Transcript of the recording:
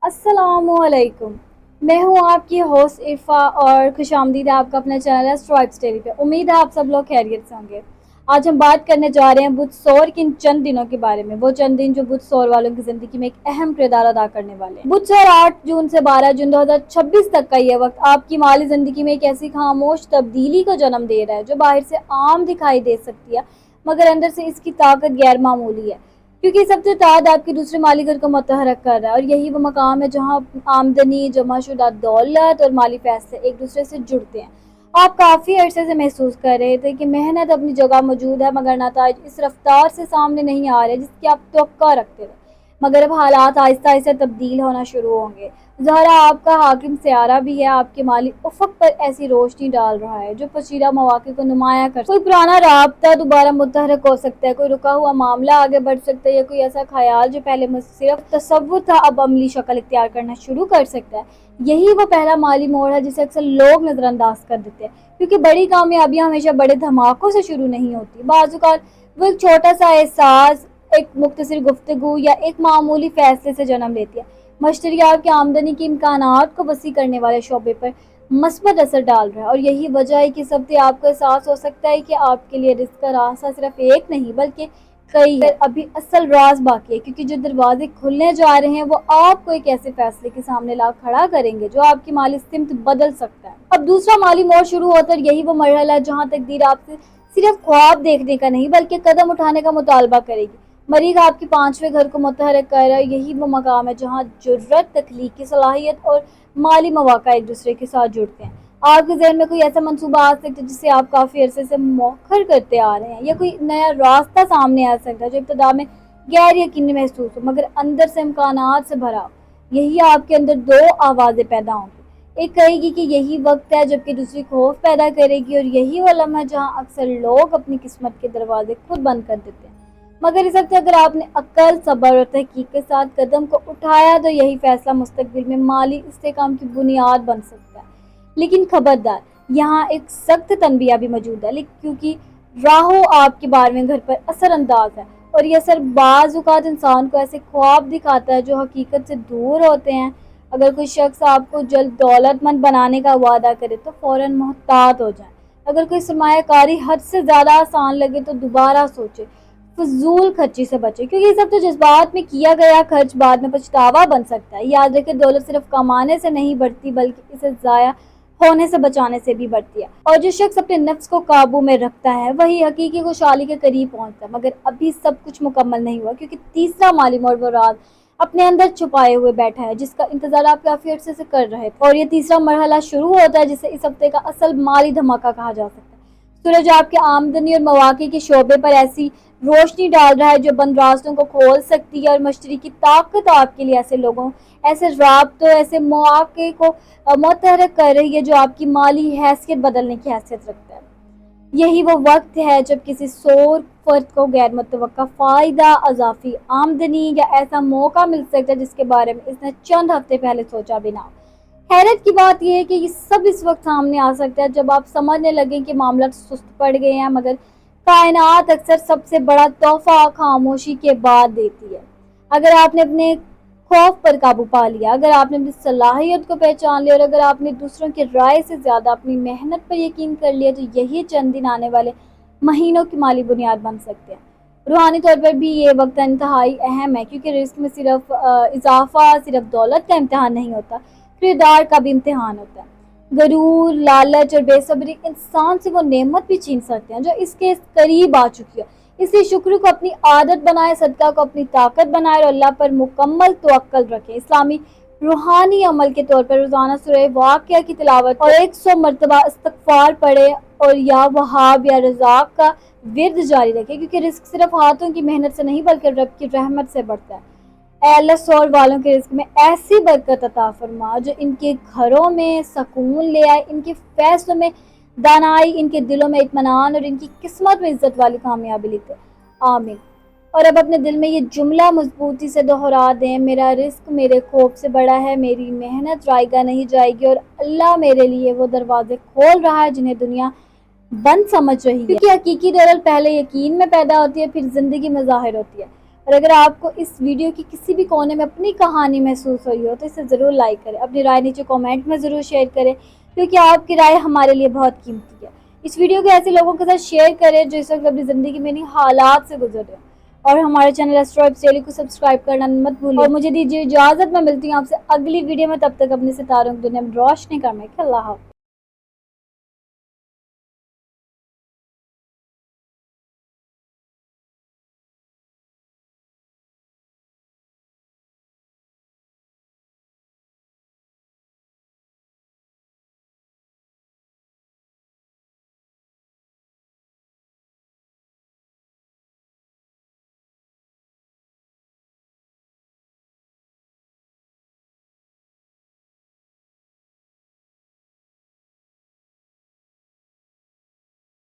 अस्सलाम वालेकुम। मैं हूँ आपकी होस्ट इरफा और खुश आमदीद है आपका अपने चैनल है स्ट्राइप्स डेली पे। उम्मीद है आप सब लोग खैरियत से होंगे। आज हम बात करने जा रहे हैं बुध सौर के इन चंद दिनों के बारे में, वो चंद दिन जो बुध सौर वालों की जिंदगी में एक अहम किरदार अदा करने वाले हैं। बुध सौर 8 जून से 12 जून 2026 तक का ये वक्त आपकी माली जिंदगी में एक ऐसी खामोश तब्दीली को जन्म दे रहा है जो बाहर से आम दिखाई दे सकती है, मगर अंदर से इसकी ताकत गैर मामूली है, क्योंकि सबसे ताद आपके दूसरे माली घर को मुतहरक कर रहा है। और यही वो मकाम है जहाँ आमदनी, जमाशुदा दौलत और माली फैसले एक दूसरे से जुड़ते हैं। आप काफ़ी अरसे से महसूस कर रहे थे कि मेहनत अपनी जगह मौजूद है, मगर नताइज इस रफ्तार से सामने नहीं आ रहे जिसकी आप तवक्का रखते थे। मगर अब हालात आहिस्ता आहिस्ता तब्दील होना शुरू होंगे। ज़हरा आपका हाकिम सियारा भी है, आपके माली उफ़क़ पर ऐसी रोशनी डाल रहा है जो पसीदा मौक़े को नुमाया कर। कोई पुराना राब्ता दोबारा मुतहरक हो सकता है, कोई रुका हुआ मामला आगे बढ़ सकता है, या कोई ऐसा ख्याल जो पहले सिर्फ तसव्वुर था अब अमली शक्ल इख्तियार करना शुरू कर सकता है। यही वो पहला माली मोड़ है जिसे अक्सर लोग नज़रअंदाज कर देते हैं, क्योंकि बड़ी कामयाबियाँ हमेशा बड़े धमाकों से शुरू नहीं होती। बाज़-औक़ात वो एक छोटा सा एहसास, एक मुख्तसर गुफ्तगू या एक मामूली फैसले से जन्म लेती है। मशतरी आपकी आमदनी के इम्कानात को वसी करने वाले शोबे पर मस्बत असर डाल रहा है, और यही वजह है कि इस हफ्ते आपको एहसास हो सकता है कि आपके लिए रिस्क का रास्ता सिर्फ एक नहीं बल्कि कई है। अभी असल राज बाकी है, क्योंकि जो दरवाजे खुलने जा रहे हैं वो आपको एक ऐसे फैसले के सामने ला खड़ा करेंगे जो आपकी माली सिमत बदल सकता है। अब दूसरा माली मोड़ शुरू होता है, यही वो मरहला है जहाँ तकदीर आपसे सिर्फ ख्वाब देखने का नहीं बल्कि कदम उठाने का मुतालबा करेगी। मरीज आपके 5वें घर को मुतहरक कर रहा है। यही वो मकाम है जहाँ जुर्रत, तख्लीकी सलाहियत और माली मौका एक दूसरे के साथ जुड़ते हैं। आपके ज़हन में कोई ऐसा मंसूबा आ सकता है जिसे आप काफ़ी अरसे से मौखर करते आ रहे हैं, या कोई नया रास्ता सामने आ सकता है जो इब्तिदा में गैर यकीनी महसूस हो मगर अंदर से इम्कानात से भरा हो। यही आपके अंदर दो आवाज़ें पैदा होंगी, एक कहेगी कि यही वक्त है, जबकि दूसरी खौफ पैदा करेगी। और यही वो लम्हा है जहाँ अक्सर लोग अपनी किस्मत के दरवाजे खुद बंद कर देते हैं। मगर इस वक्त अगर आपने अक्ल, सब्र और तहकीक के साथ कदम को उठाया तो यही फैसला मुस्तकबिल में माली इस्तेकाम की बुनियाद बन सकता है। लेकिन खबरदार, यहाँ एक सख्त तनबिया भी मौजूद है, क्योंकि राहु आपके 12वें घर पर असर अंदाज है, और यह असर बाज़ औक़ात इंसान को ऐसे ख्वाब दिखाता है जो हकीकत से दूर होते हैं। अगर कोई शख्स आपको जल्द दौलतमंद बनाने का वादा करे तो फ़ौरन मोहतात हो जाए। अगर कोई सरमायाकारी हद से ज़्यादा आसान लगे तो दोबारा सोचे, फजूल खर्ची से बचे, क्योंकि ये सब तो जज्बात में किया गया खर्च बाद में पछतावा बन सकता है। याद रखें, दौलत सिर्फ कमाने से नहीं बढ़ती बल्कि इसे ज़ाया होने से बचाने से भी बढ़ती है। और जो शख्स अपने नफ्स को काबू में रखता है वही हकीकी खुशहाली के करीब पहुंचता है। मगर अभी सब कुछ मुकम्मल नहीं हुआ, क्योंकि तीसरा माली मोड़ वो राज अपने अंदर छुपाए हुए बैठा है जिसका इंतजार आप काफी अरसे से कर रहे थे। और ये तीसरा मरहला शुरू होता है जिसे इस हफ्ते का असल माली धमाका कहा जा सकता है। सूरज आपके आमदनी और मौके के शोबे पर ऐसी रोशनी डाल रहा है जो बंद रास्तों को खोल सकती है, और मशतरी की ताकत आपके लिए ऐसे लोगों, ऐसे राब्तों, ऐसे मौके को मुतहरक कर रही है जो आपकी माली हैसियत बदलने की हैसियत रखता है। यही वो वक्त है जब किसी सोर फर्द को गैर मुतवक्का फ़ायदा, अज़ाफ़ी आमदनी या ऐसा मौका मिल सकता है जिसके बारे में इसने चंद हफ्ते पहले सोचा भी ना हो। हैरत की बात यह है कि ये सब इस वक्त सामने आ सकता है जब आप समझने लगें कि मामला सुस्त पड़ गए हैं, मगर कायनात अक्सर सबसे बड़ा तोहफा खामोशी के बाद देती है। अगर आपने अपने खौफ पर काबू पा लिया, अगर आपने अपनी सलाहियत को पहचान लिया, और अगर आपने दूसरों की राय से ज़्यादा अपनी मेहनत पर यकीन कर लिया, तो यही चंद दिन आने वाले महीनों की माली बुनियाद बन सकते हैं। रूहानी तौर पर भी ये वक्त इंतहाई अहम है, क्योंकि रिस्क में सिर्फ इजाफा, सिर्फ दौलत का इम्तहान नहीं होता, किरदार का भी इम्तिहान होता है। गरूर, लालच और बेसब्री इंसान से वो नेमत भी छीन सकते हैं जो इसके करीब आ चुकी है। इसलिए शुक्र को अपनी आदत बनाए, सदका को अपनी ताकत बनाए, और अल्लाह पर मुकम्मल तवक्कल रखें। इस्लामी रूहानी अमल के तौर पर रोज़ाना सूरह वाक़िया की तिलावत और 100 मरतबा इस्तग़फ़ार पढ़े, और या वहाब या रज़ाक का विर्द जारी रखें, क्योंकि रिस्क सिर्फ हाथों की मेहनत से नहीं बल्कि रब की रहमत से बढ़ता है। ऐ अल्लाह, सौर वालों के रिस्क में ऐसी बरकत अता फरमा जो इनके घरों में सुकून ले आए, इनके फैसलों में दानाई, इनके दिलों में इत्मीनान और इनकी किस्मत में इज्जत वाली कामयाबी लिखे। आमीन। और अब अपने दिल में ये जुमला मजबूती से दोहरा दें, मेरा रिस्क मेरे खौफ से बड़ा है, मेरी मेहनत रायगा नहीं जाएगी, और अल्लाह मेरे लिए वो दरवाजे खोल रहा है जिन्हें दुनिया बंद समझ रही है। क्योंकि हकीकी दौलत पहले यकीन में पैदा होती है, फिर जिंदगी में ज़ाहिर होती है। اور اگر آپ کو اس ویڈیو کی کسی بھی کونے میں اپنی کہانی محسوس ہوئی ہو تو اسے ضرور لائک کریں، اپنی رائے نیچے کامنٹ میں ضرور شیئر کریں، کیونکہ آپ کی رائے ہمارے لیے بہت قیمتی ہے۔ اس ویڈیو کو ایسے لوگوں کے ساتھ شیئر کریں جو اس وقت اپنی زندگی میں انہیں حالات سے گزر رہے ہیں، اور ہمارے چینل ایسٹروائبس ڈیلی کو سبسکرائب کرنا مت بھولیں۔ اور مجھے دیجیے اجازت، میں ملتی ہوں آپ سے اگلی ویڈیو میں، تب تک اپنے ستاروں کی دنیا میں روشنی کرنے کے اللہ حافظ۔